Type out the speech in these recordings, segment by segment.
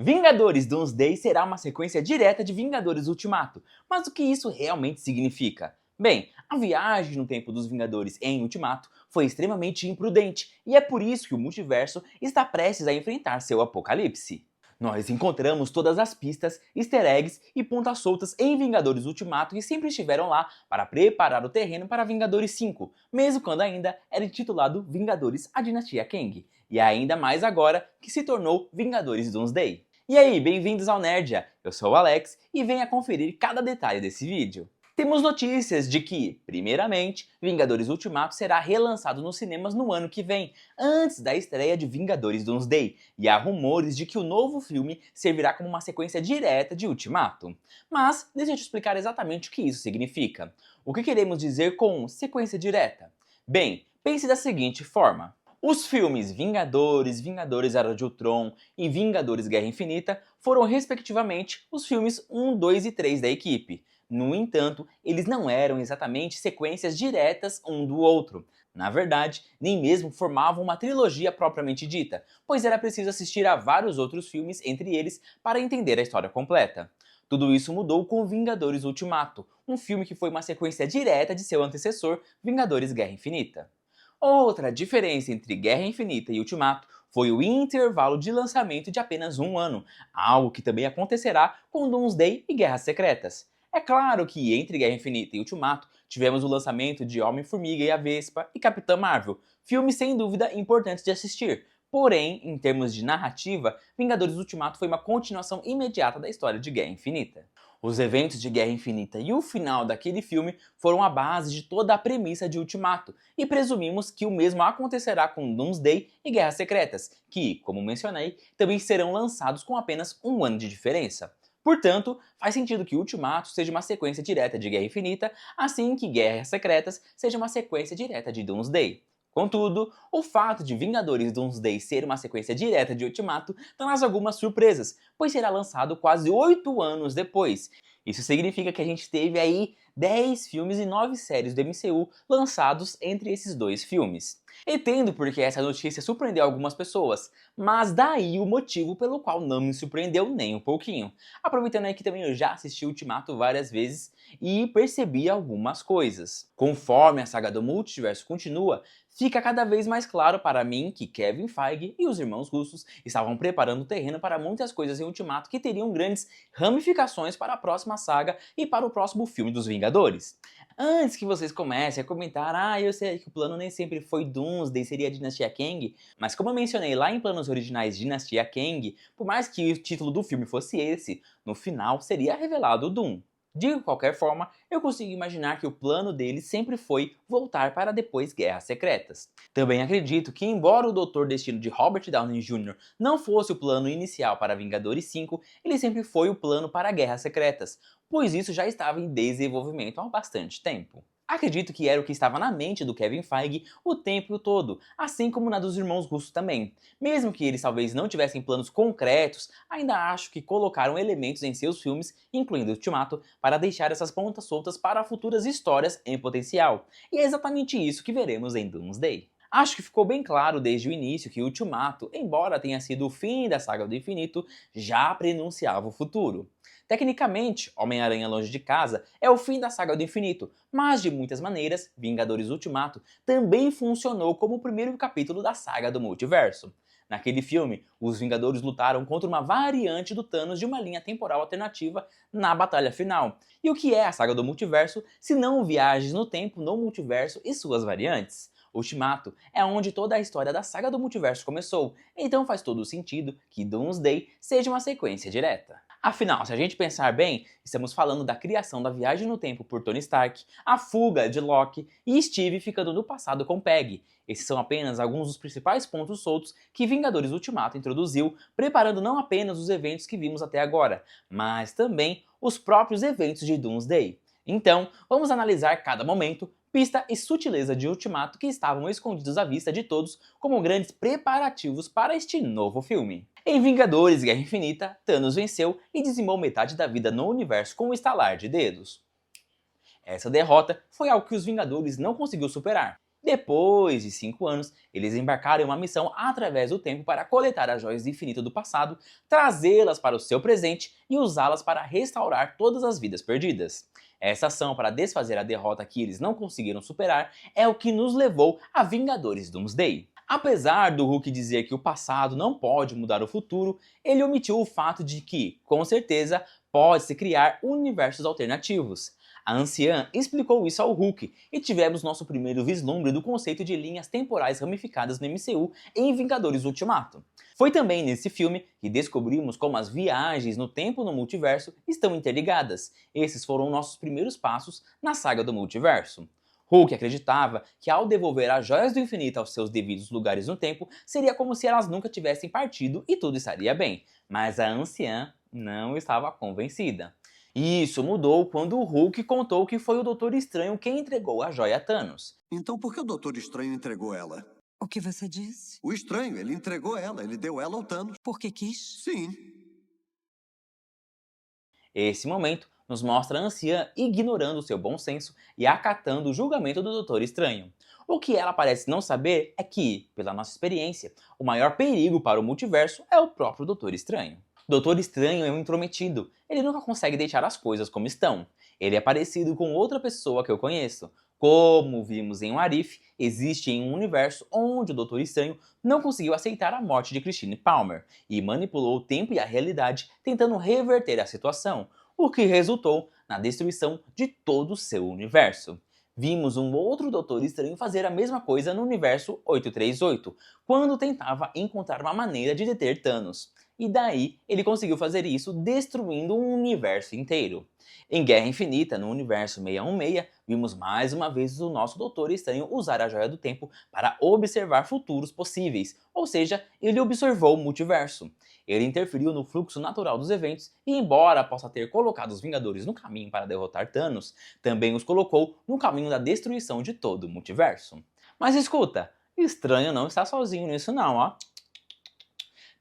Vingadores Doomsday será uma sequência direta de Vingadores Ultimato, mas o que isso realmente significa? Bem, a viagem no tempo dos Vingadores em Ultimato foi extremamente imprudente, e é por isso que o multiverso está prestes a enfrentar seu apocalipse. Nós encontramos todas as pistas, easter eggs e pontas soltas em Vingadores Ultimato que sempre estiveram lá para preparar o terreno para Vingadores 5, mesmo quando ainda era intitulado Vingadores A Dinastia Kang, e ainda mais agora que se tornou Vingadores Doomsday. E aí, bem-vindos ao Nerdia! Eu sou o Alex e venha conferir cada detalhe desse vídeo. Temos notícias de que, primeiramente, Vingadores Ultimato será relançado nos cinemas no ano que vem, antes da estreia de Vingadores Doomsday, e há rumores de que o novo filme servirá como uma sequência direta de Ultimato. Mas deixa eu te explicar exatamente o que isso significa. O que queremos dizer com sequência direta? Bem, pense da seguinte forma. Os filmes Vingadores, Vingadores Era de Ultron e Vingadores Guerra Infinita foram respectivamente os filmes 1, 2 e 3 da equipe. No entanto, eles não eram exatamente sequências diretas um do outro. Na verdade, nem mesmo formavam uma trilogia propriamente dita, pois era preciso assistir a vários outros filmes entre eles para entender a história completa. Tudo isso mudou com Vingadores Ultimato, um filme que foi uma sequência direta de seu antecessor, Vingadores Guerra Infinita. Outra diferença entre Guerra Infinita e Ultimato foi o intervalo de lançamento de apenas um ano, algo que também acontecerá com Doomsday e Guerras Secretas. É claro que entre Guerra Infinita e Ultimato tivemos o lançamento de Homem-Formiga e a Vespa e Capitã Marvel, filmes sem dúvida importantes de assistir. Porém, em termos de narrativa, Vingadores Ultimato foi uma continuação imediata da história de Guerra Infinita. Os eventos de Guerra Infinita e o final daquele filme foram a base de toda a premissa de Ultimato, e presumimos que o mesmo acontecerá com Doomsday e Guerras Secretas, que, como mencionei, também serão lançados com apenas um ano de diferença. Portanto, faz sentido que Ultimato seja uma sequência direta de Guerra Infinita, assim que Guerras Secretas seja uma sequência direta de Doomsday. Contudo, o fato de Vingadores Doomsday ser uma sequência direta de Ultimato traz algumas surpresas, pois será lançado quase 8 anos depois. Isso significa que a gente teve aí 10 filmes e 9 séries do MCU lançados entre esses dois filmes. Entendo porque essa notícia surpreendeu algumas pessoas, mas daí o motivo pelo qual não me surpreendeu nem um pouquinho. Aproveitando aí que também eu já assisti Ultimato várias vezes e percebi algumas coisas. Conforme a saga do multiverso continua, fica cada vez mais claro para mim que Kevin Feige e os irmãos russos estavam preparando o terreno para muitas coisas em Ultimato que teriam grandes ramificações para a próxima saga e para o próximo filme dos Vingadores. Antes que vocês comecem a comentar, eu sei que o plano nem sempre foi Doomsday, seria a Dinastia Kang, mas como eu mencionei lá em planos originais Dinastia Kang, por mais que o título do filme fosse esse, no final seria revelado o Doom. De qualquer forma, eu consigo imaginar que o plano dele sempre foi voltar para depois Guerras Secretas. Também acredito que, embora o Doutor Destino de Robert Downey Jr. não fosse o plano inicial para Vingadores 5, ele sempre foi o plano para Guerras Secretas, pois isso já estava em desenvolvimento há bastante tempo. Acredito que era o que estava na mente do Kevin Feige o tempo todo, assim como na dos irmãos russos também. Mesmo que eles talvez não tivessem planos concretos, ainda acho que colocaram elementos em seus filmes, incluindo Ultimato, para deixar essas pontas soltas para futuras histórias em potencial. E é exatamente isso que veremos em Doomsday. Acho que ficou bem claro desde o início que Ultimato, embora tenha sido o fim da Saga do Infinito, já prenunciava o futuro. Tecnicamente, Homem-Aranha Longe de Casa é o fim da Saga do Infinito, mas de muitas maneiras, Vingadores Ultimato também funcionou como o primeiro capítulo da saga do multiverso. Naquele filme, os Vingadores lutaram contra uma variante do Thanos de uma linha temporal alternativa na batalha final. E o que é a saga do multiverso se não viagens no tempo no multiverso e suas variantes? Ultimato é onde toda a história da saga do multiverso começou, então faz todo o sentido que Doomsday seja uma sequência direta. Afinal, se a gente pensar bem, estamos falando da criação da viagem no tempo por Tony Stark, a fuga de Loki e Steve ficando no passado com Peggy. Esses são apenas alguns dos principais pontos soltos que Vingadores Ultimato introduziu, preparando não apenas os eventos que vimos até agora, mas também os próprios eventos de Doomsday. Então, vamos analisar cada momento, pista e sutileza de Ultimato que estavam escondidos à vista de todos como grandes preparativos para este novo filme. Em Vingadores Guerra Infinita, Thanos venceu e dizimou metade da vida no universo com um estalar de dedos. Essa derrota foi algo que os Vingadores não conseguiu superar. Depois de 5 anos, eles embarcaram em uma missão através do tempo para coletar as joias do infinito do passado, trazê-las para o seu presente e usá-las para restaurar todas as vidas perdidas. Essa ação para desfazer a derrota que eles não conseguiram superar é o que nos levou a Vingadores Doomsday. Apesar do Hulk dizer que o passado não pode mudar o futuro, ele omitiu o fato de que, com certeza, pode-se criar universos alternativos. A anciã explicou isso ao Hulk e tivemos nosso primeiro vislumbre do conceito de linhas temporais ramificadas no MCU em Vingadores Ultimato. Foi também nesse filme que descobrimos como as viagens no tempo no multiverso estão interligadas. Esses foram nossos primeiros passos na saga do multiverso. Hulk acreditava que ao devolver as joias do infinito aos seus devidos lugares no tempo, seria como se elas nunca tivessem partido e tudo estaria bem. Mas a anciã não estava convencida. Isso mudou quando o Hulk contou que foi o Doutor Estranho quem entregou a joia a Thanos. Então por que o Doutor Estranho entregou ela? O que você disse? O Estranho, ele entregou ela, ele deu ela ao Thanos. Porque quis? Sim. Esse momento nos mostra a anciã ignorando seu bom senso e acatando o julgamento do Doutor Estranho. O que ela parece não saber é que, pela nossa experiência, o maior perigo para o multiverso é o próprio Doutor Estranho. Doutor Estranho é um intrometido, ele nunca consegue deixar as coisas como estão. Ele é parecido com outra pessoa que eu conheço. Como vimos em What If, existe em um universo onde o Doutor Estranho não conseguiu aceitar a morte de Christine Palmer e manipulou o tempo e a realidade tentando reverter a situação, o que resultou na destruição de todo o seu universo. Vimos um outro Doutor Estranho fazer a mesma coisa no universo 838, quando tentava encontrar uma maneira de deter Thanos. E daí ele conseguiu fazer isso destruindo um universo inteiro. Em Guerra Infinita, no universo 616, vimos mais uma vez o nosso Doutor Estranho usar a Joia do Tempo para observar futuros possíveis, ou seja, ele observou o multiverso. Ele interferiu no fluxo natural dos eventos e, embora possa ter colocado os Vingadores no caminho para derrotar Thanos, também os colocou no caminho da destruição de todo o multiverso. Mas escuta, Estranho não está sozinho nisso não, ó.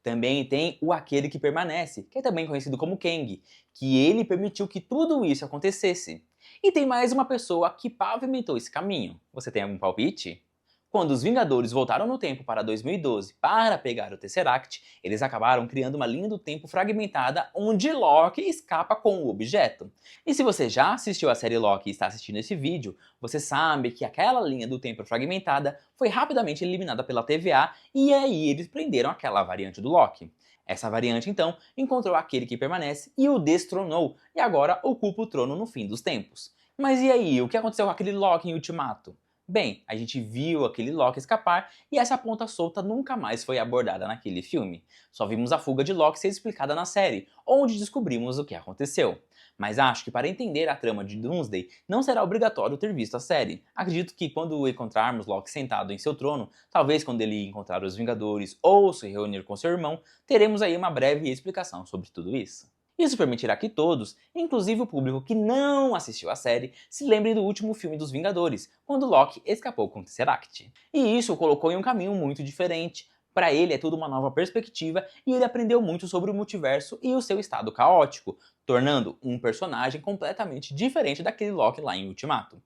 Também tem o Aquele que Permanece, que é também conhecido como Kang, que ele permitiu que tudo isso acontecesse. E tem mais uma pessoa que pavimentou esse caminho. Você tem algum palpite? Quando os Vingadores voltaram no tempo para 2012 para pegar o Tesseract, eles acabaram criando uma linha do tempo fragmentada onde Loki escapa com o objeto. E se você já assistiu a série Loki e está assistindo esse vídeo, você sabe que aquela linha do tempo fragmentada foi rapidamente eliminada pela TVA e aí eles prenderam aquela variante do Loki. Essa variante então encontrou aquele que permanece e o destronou e agora ocupa o trono no fim dos tempos. Mas e aí, o que aconteceu com aquele Loki em Ultimato? Bem, a gente viu aquele Loki escapar e essa ponta solta nunca mais foi abordada naquele filme. Só vimos a fuga de Loki ser explicada na série, onde descobrimos o que aconteceu. Mas acho que para entender a trama de Doomsday não será obrigatório ter visto a série. Acredito que quando encontrarmos Loki sentado em seu trono, talvez quando ele encontrar os Vingadores ou se reunir com seu irmão, teremos aí uma breve explicação sobre tudo isso. Isso permitirá que todos, inclusive o público que não assistiu à série, se lembrem do último filme dos Vingadores, quando Loki escapou com o Tesseract. E isso o colocou em um caminho muito diferente. Para ele é tudo uma nova perspectiva e ele aprendeu muito sobre o multiverso e o seu estado caótico, tornando um personagem completamente diferente daquele Loki lá em Ultimato.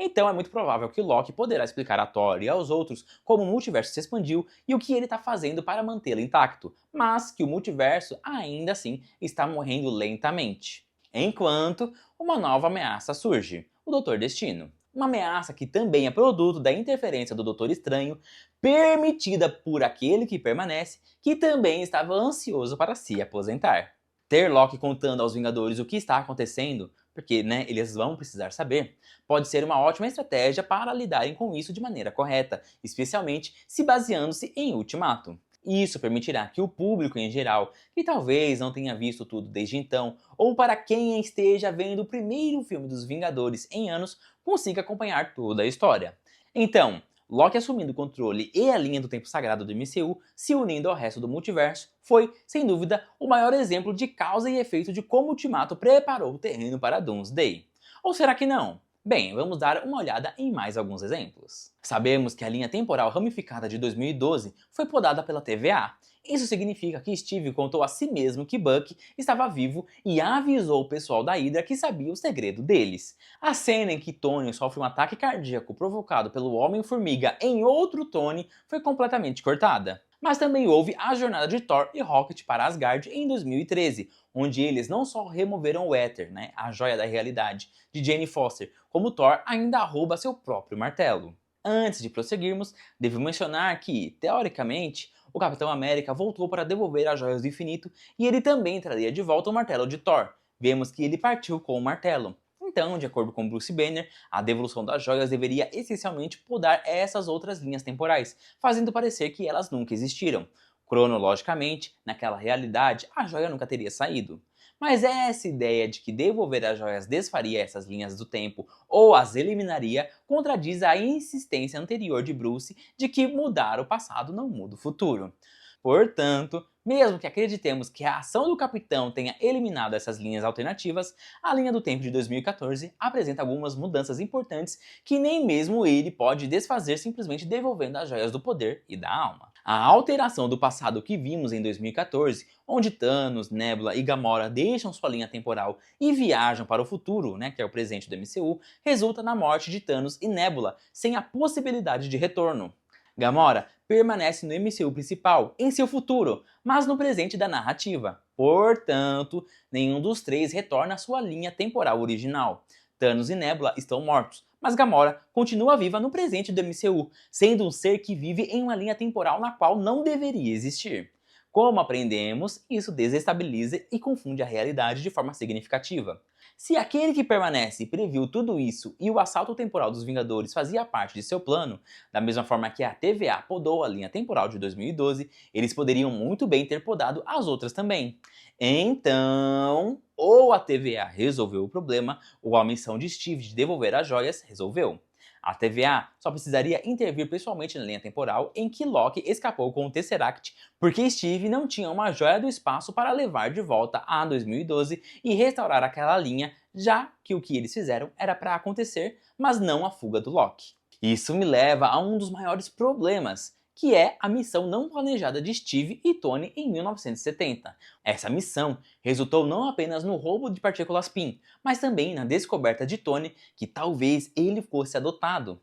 Então é muito provável que Loki poderá explicar a Thor e aos outros como o multiverso se expandiu e o que ele está fazendo para mantê-lo intacto, mas que o multiverso ainda assim está morrendo lentamente. Enquanto uma nova ameaça surge, o Doutor Destino. Uma ameaça que também é produto da interferência do Doutor Estranho, permitida por aquele que permanece, que também estava ansioso para se aposentar. Ter Loki contando aos Vingadores o que está acontecendo, porque eles vão precisar saber, pode ser uma ótima estratégia para lidarem com isso de maneira correta, especialmente se baseando-se em Ultimato. Isso permitirá que o público em geral, que talvez não tenha visto tudo desde então, ou para quem esteja vendo o primeiro filme dos Vingadores em anos, consiga acompanhar toda a história. Então, Loki assumindo o controle e a linha do tempo sagrado do MCU, se unindo ao resto do multiverso, foi, sem dúvida, o maior exemplo de causa e efeito de como Ultimato preparou o terreno para Doomsday. Ou será que não? Bem, vamos dar uma olhada em mais alguns exemplos. Sabemos que a linha temporal ramificada de 2012 foi podada pela TVA, Isso significa que Steve contou a si mesmo que Buck estava vivo e avisou o pessoal da Hydra que sabia o segredo deles. A cena em que Tony sofre um ataque cardíaco provocado pelo Homem-Formiga em outro Tony foi completamente cortada. Mas também houve a jornada de Thor e Rocket para Asgard em 2013, onde eles não só removeram o Éter, a joia da realidade, de Jane Foster, como Thor ainda rouba seu próprio martelo. Antes de prosseguirmos, devo mencionar que, teoricamente, o Capitão América voltou para devolver as joias do infinito e ele também traria de volta o martelo de Thor. Vemos que ele partiu com o martelo. Então, de acordo com Bruce Banner, a devolução das joias deveria essencialmente podar essas outras linhas temporais, fazendo parecer que elas nunca existiram. Cronologicamente, naquela realidade, a joia nunca teria saído. Mas essa ideia de que devolver as joias desfaria essas linhas do tempo ou as eliminaria contradiz a insistência anterior de Bruce de que mudar o passado não muda o futuro. Portanto, mesmo que acreditemos que a ação do Capitão tenha eliminado essas linhas alternativas, a linha do tempo de 2014 apresenta algumas mudanças importantes que nem mesmo ele pode desfazer simplesmente devolvendo as joias do poder e da alma. A alteração do passado que vimos em 2014, onde Thanos, Nebula e Gamora deixam sua linha temporal e viajam para o futuro, que é o presente do MCU, resulta na morte de Thanos e Nebula, sem a possibilidade de retorno. Gamora permanece no MCU principal, em seu futuro, mas no presente da narrativa. Portanto, nenhum dos três retorna à sua linha temporal original. Thanos e Nebula estão mortos, mas Gamora continua viva no presente do MCU, sendo um ser que vive em uma linha temporal na qual não deveria existir. Como aprendemos, isso desestabiliza e confunde a realidade de forma significativa. Se aquele que permanece previu tudo isso e o assalto temporal dos Vingadores fazia parte de seu plano, da mesma forma que a TVA podou a linha temporal de 2012, eles poderiam muito bem ter podado as outras também. Então, ou a TVA resolveu o problema, ou a missão de Steve de devolver as joias resolveu. A TVA só precisaria intervir pessoalmente na linha temporal em que Loki escapou com o Tesseract, porque Steve não tinha uma joia do espaço para levar de volta a 2012 e restaurar aquela linha, já que o que eles fizeram era para acontecer, mas não a fuga do Loki. Isso me leva a um dos maiores problemas, que é a missão não planejada de Steve e Tony em 1970. Essa missão resultou não apenas no roubo de partículas PIN, mas também na descoberta de Tony que talvez ele fosse adotado.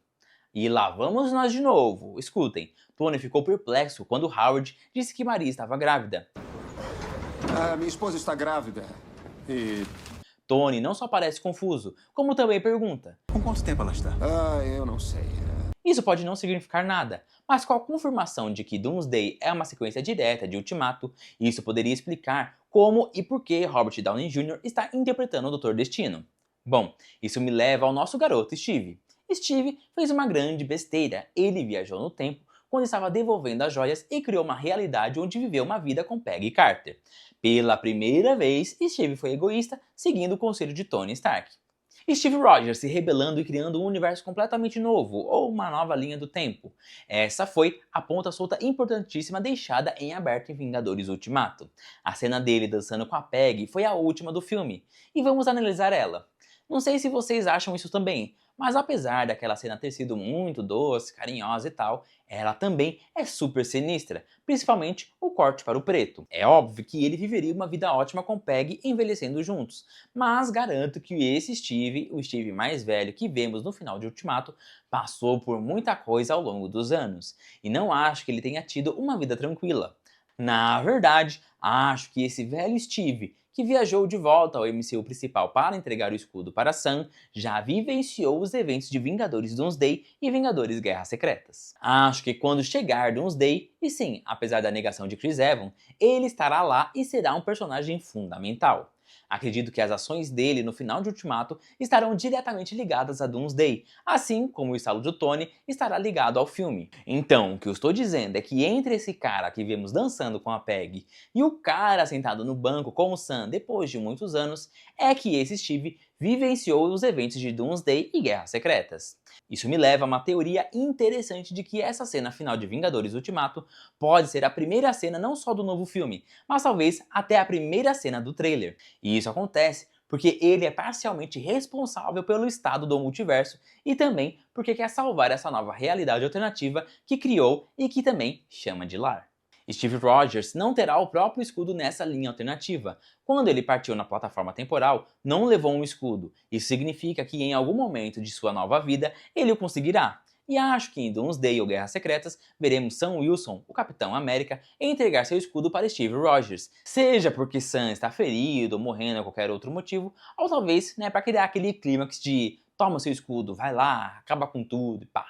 E lá vamos nós de novo. Escutem, Tony ficou perplexo quando Howard disse que Maria estava grávida. Minha esposa está grávida e... Tony não só parece confuso, como também pergunta: Com quanto tempo ela está? Eu não sei. Isso pode não significar nada, mas com a confirmação de que Doomsday é uma sequência direta de Ultimato, isso poderia explicar como e por que Robert Downey Jr. está interpretando o Dr. Destino. Bom, isso me leva ao nosso garoto Steve. Steve fez uma grande besteira. Ele viajou no tempo quando estava devolvendo as joias e criou uma realidade onde viveu uma vida com Peggy Carter. Pela primeira vez, Steve foi egoísta, seguindo o conselho de Tony Stark. Steve Rogers se rebelando e criando um universo completamente novo, ou uma nova linha do tempo. Essa foi a ponta solta importantíssima deixada em aberto em Vingadores Ultimato. A cena dele dançando com a Peggy foi a última do filme, e vamos analisar ela. Não sei se vocês acham isso também, mas apesar daquela cena ter sido muito doce, carinhosa e tal, ela também é super sinistra, principalmente o corte para o preto. É óbvio que ele viveria uma vida ótima com Peggy envelhecendo juntos, mas garanto que esse Steve, o Steve mais velho que vemos no final de Ultimato, passou por muita coisa ao longo dos anos, e não acho que ele tenha tido uma vida tranquila. Na verdade, acho que esse velho Steve, que viajou de volta ao MCU principal para entregar o escudo para Sam, já vivenciou os eventos de Vingadores Doomsday e Vingadores Guerras Secretas. Acho que quando chegar Doomsday, e sim, apesar da negação de Chris Evans, ele estará lá e será um personagem fundamental. Acredito que as ações dele no final de Ultimato estarão diretamente ligadas a Doomsday, assim como o estalo de Tony estará ligado ao filme. Então, o que eu estou dizendo é que entre esse cara que vemos dançando com a Peggy e o cara sentado no banco com o Sam depois de muitos anos, é que esse Steve vivenciou os eventos de Doomsday e Guerras Secretas. Isso me leva a uma teoria interessante de que essa cena final de Vingadores Ultimato pode ser a primeira cena não só do novo filme, mas talvez até a primeira cena do trailer. E isso acontece porque ele é parcialmente responsável pelo estado do multiverso e também porque quer salvar essa nova realidade alternativa que criou e que também chama de lar. Steve Rogers não terá o próprio escudo nessa linha alternativa. Quando ele partiu na plataforma temporal, não levou um escudo. Isso significa que em algum momento de sua nova vida, ele o conseguirá. E acho que em Doomsday ou Guerras Secretas, veremos Sam Wilson, o Capitão América, entregar seu escudo para Steve Rogers. Seja porque Sam está ferido ou morrendo ou qualquer outro motivo, ou talvez para criar aquele clímax de toma seu escudo, vai lá, acaba com tudo e pá.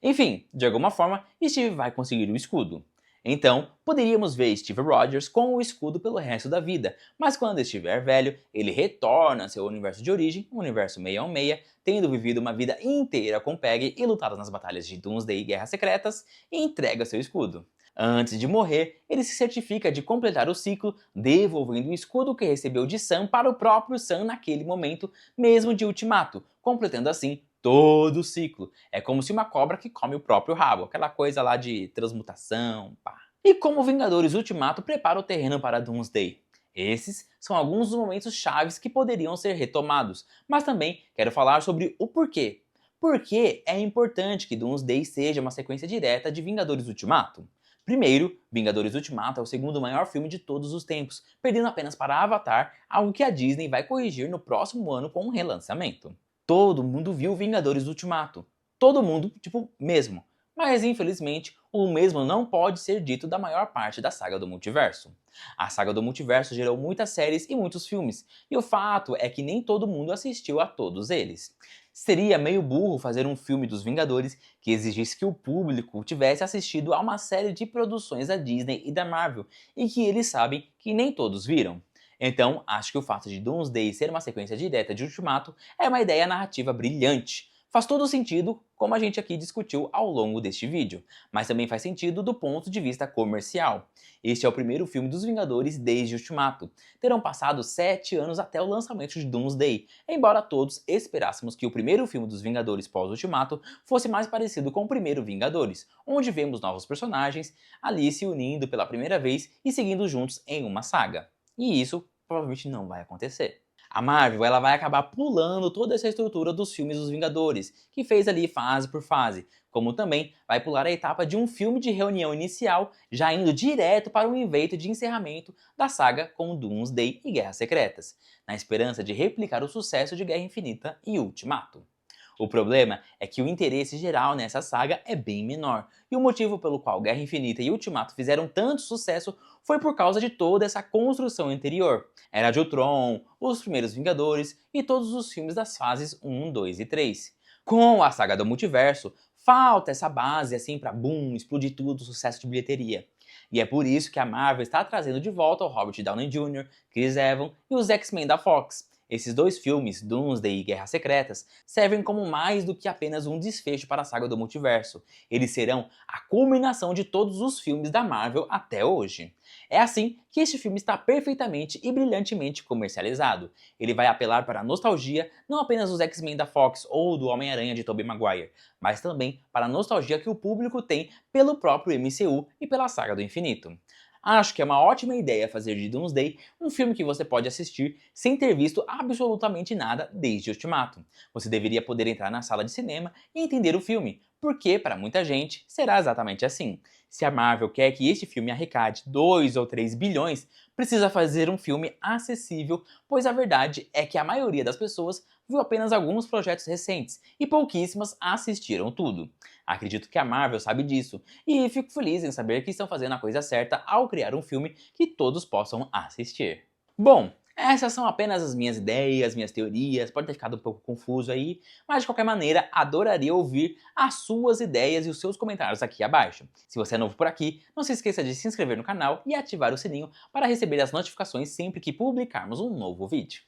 Enfim, de alguma forma, Steve vai conseguir o escudo. Então, poderíamos ver Steve Rogers com o escudo pelo resto da vida, mas quando estiver velho, ele retorna ao seu universo de origem, o universo 616, tendo vivido uma vida inteira com Peggy e lutado nas batalhas de Doomsday e Guerras Secretas, e entrega seu escudo. Antes de morrer, ele se certifica de completar o ciclo, devolvendo o escudo que recebeu de Sam para o próprio Sam naquele momento, mesmo de Ultimato, completando assim todo o ciclo. É como se uma cobra que come o próprio rabo, aquela coisa lá de transmutação, pá. E como Vingadores Ultimato prepara o terreno para Doomsday? Esses são alguns dos momentos chaves que poderiam ser retomados, mas também quero falar sobre o porquê. Por que é importante que Doomsday seja uma sequência direta de Vingadores Ultimato? Primeiro, Vingadores Ultimato é o segundo maior filme de todos os tempos, perdendo apenas para Avatar, algo que a Disney vai corrigir no próximo ano com um relançamento. Todo mundo viu Vingadores Ultimato. Todo mundo, mesmo. Mas infelizmente, o mesmo não pode ser dito da maior parte da saga do multiverso. A saga do multiverso gerou muitas séries e muitos filmes, e o fato é que nem todo mundo assistiu a todos eles. Seria meio burro fazer um filme dos Vingadores que exigisse que o público tivesse assistido a uma série de produções da Disney e da Marvel, e que eles sabem que nem todos viram. Então, acho que o fato de Doomsday ser uma sequência direta de Ultimato é uma ideia narrativa brilhante. Faz todo sentido, como a gente aqui discutiu ao longo deste vídeo, mas também faz sentido do ponto de vista comercial. Este é o primeiro filme dos Vingadores desde Ultimato. Terão passado 7 anos até o lançamento de Doomsday, embora todos esperássemos que o primeiro filme dos Vingadores pós-Ultimato fosse mais parecido com o primeiro Vingadores, onde vemos novos personagens ali se unindo pela primeira vez e seguindo juntos em uma saga. E isso provavelmente não vai acontecer. A Marvel ela vai acabar pulando toda essa estrutura dos filmes dos Vingadores, que fez ali fase por fase, como também vai pular a etapa de um filme de reunião inicial, já indo direto para um evento de encerramento da saga com Doomsday e Guerras Secretas, na esperança de replicar o sucesso de Guerra Infinita e Ultimato. O problema é que o interesse geral nessa saga é bem menor, e o motivo pelo qual Guerra Infinita e Ultimato fizeram tanto sucesso foi por causa de toda essa construção anterior. Era de Ultron, os primeiros Vingadores e todos os filmes das fases 1, 2 e 3. Com a saga do multiverso, falta essa base assim pra boom, explodir tudo, sucesso de bilheteria. E é por isso que a Marvel está trazendo de volta o Robert Downey Jr., Chris Evans e os X-Men da Fox. Esses dois filmes, Doomsday e Guerras Secretas, servem como mais do que apenas um desfecho para a saga do multiverso. Eles serão a culminação de todos os filmes da Marvel até hoje. É assim que este filme está perfeitamente e brilhantemente comercializado. Ele vai apelar para a nostalgia, não apenas dos X-Men da Fox ou do Homem-Aranha de Tobey Maguire, mas também para a nostalgia que o público tem pelo próprio MCU e pela saga do infinito. Acho que é uma ótima ideia fazer de Doomsday um filme que você pode assistir sem ter visto absolutamente nada desde Ultimato. Você deveria poder entrar na sala de cinema e entender o filme, porque para muita gente será exatamente assim. Se a Marvel quer que este filme arrecade 2 ou 3 bilhões, precisa fazer um filme acessível, pois a verdade é que a maioria das pessoas viu apenas alguns projetos recentes e pouquíssimas assistiram tudo. Acredito que a Marvel sabe disso e fico feliz em saber que estão fazendo a coisa certa ao criar um filme que todos possam assistir. Bom, essas são apenas as minhas ideias, minhas teorias, pode ter ficado um pouco confuso aí, mas de qualquer maneira adoraria ouvir as suas ideias e os seus comentários aqui abaixo. Se você é novo por aqui, não se esqueça de se inscrever no canal e ativar o sininho para receber as notificações sempre que publicarmos um novo vídeo.